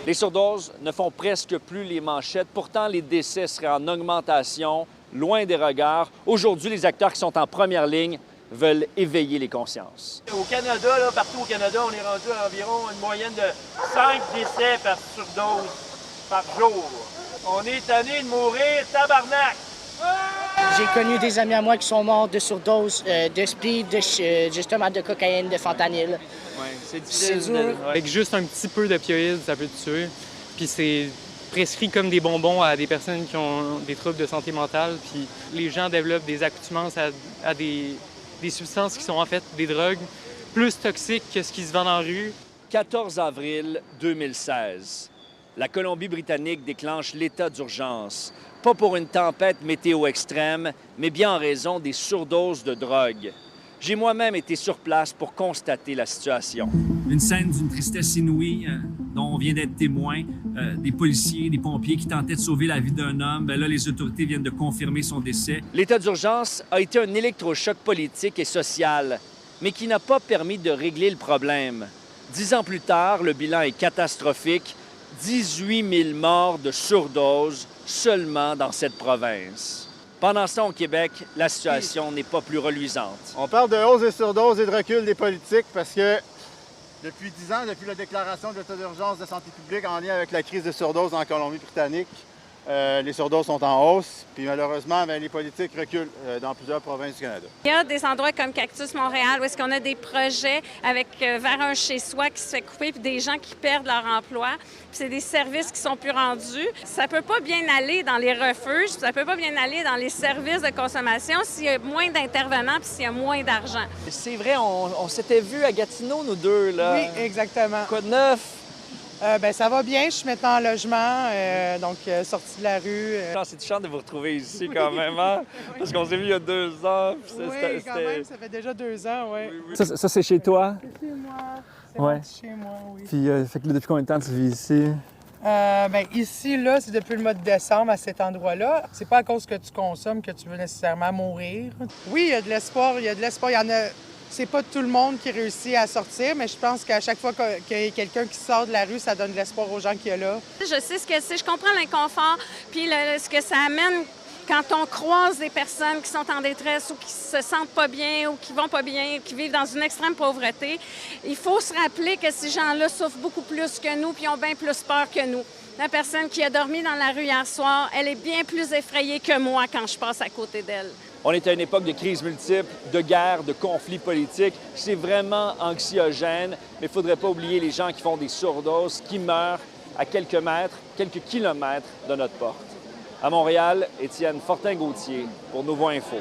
Les surdoses ne font presque plus les manchettes. Pourtant, les décès seraient en augmentation, loin des regards. Aujourd'hui, les acteurs qui sont en première ligne veulent éveiller les consciences. Au Canada, là, partout au Canada, on est rendu à environ une moyenne de 5 décès par surdose par jour. On est tanné de mourir, tabarnak! J'ai connu des amis à moi qui sont morts de surdose, de speed, justement de cocaïne, de fentanyl. Oui, c'est difficile. Avec juste un petit peu d'opioïdes, ça peut te tuer. Puis c'est prescrit comme des bonbons à des personnes qui ont des troubles de santé mentale. Puis les gens développent des accoutumances à des substances qui sont en fait des drogues plus toxiques que ce qui se vend dans la rue. 14 avril 2016. La Colombie-Britannique déclenche l'état d'urgence. Pas pour une tempête météo extrême, mais bien en raison des surdoses de drogue. J'ai moi-même été sur place pour constater la situation. Une scène d'une tristesse inouïe dont on vient d'être témoin. Des policiers, des pompiers qui tentaient de sauver la vie d'un homme. Bien là, les autorités viennent de confirmer son décès. L'état d'urgence a été un électrochoc politique et social, mais qui n'a pas permis de régler le problème. 10 ans plus tard, le bilan est catastrophique. 18 000 morts de surdose seulement dans cette province. Pendant ce temps, au Québec, la situation n'est pas plus reluisante. On parle de hausse des surdoses et de recul des politiques parce que depuis 10 ans, depuis la déclaration de l'état d'urgence de santé publique en lien avec la crise de surdose en Colombie-Britannique, les surdoses sont en hausse. Puis malheureusement, les politiques reculent dans plusieurs provinces du Canada. Il y a des endroits comme Cactus Montréal où est-ce qu'on a des projets avec vers un chez-soi qui se fait couper puis des gens qui perdent leur emploi. Puis c'est des services qui sont plus rendus. Ça peut pas bien aller dans les refuges, ça peut pas bien aller dans les services de consommation s'il y a moins d'intervenants puis s'il y a moins d'argent. C'est vrai, on s'était vus à Gatineau, nous deux, là. Oui, exactement. Quoi de neuf? Ça va bien, je suis maintenant en logement, donc sortie de la rue. C'est touchant de vous retrouver ici quand même, hein? Parce qu'on s'est vu il y a 2 ans. Oui, quand même, ça fait déjà 2 ans, oui. Ça c'est chez toi? C'est chez moi. C'est Ouais. chez moi, oui. Puis, fait que là, depuis combien de temps tu vis ici? Ici, là, c'est depuis le mois de décembre à cet endroit-là. C'est pas à cause que tu consommes que tu veux nécessairement mourir. Oui, il y a de l'espoir, il y a de l'espoir. Il y en a... C'est pas tout le monde qui réussit à sortir, mais je pense qu'à chaque fois qu'il y a quelqu'un qui sort de la rue, ça donne de l'espoir aux gens qui sont là. Je sais ce que c'est, je comprends l'inconfort puis ce que ça amène quand on croise des personnes qui sont en détresse ou qui se sentent pas bien ou qui vont pas bien, qui vivent dans une extrême pauvreté. Il faut se rappeler que ces gens-là souffrent beaucoup plus que nous puis ont bien plus peur que nous. La personne qui a dormi dans la rue hier soir, elle est bien plus effrayée que moi quand je passe à côté d'elle. On est à une époque de crise multiple, de guerre, de conflits politiques. C'est vraiment anxiogène, mais il ne faudrait pas oublier les gens qui font des surdoses, qui meurent à quelques mètres, quelques kilomètres de notre porte. À Montréal, Étienne Fortin-Gauthier pour Nouveau Info.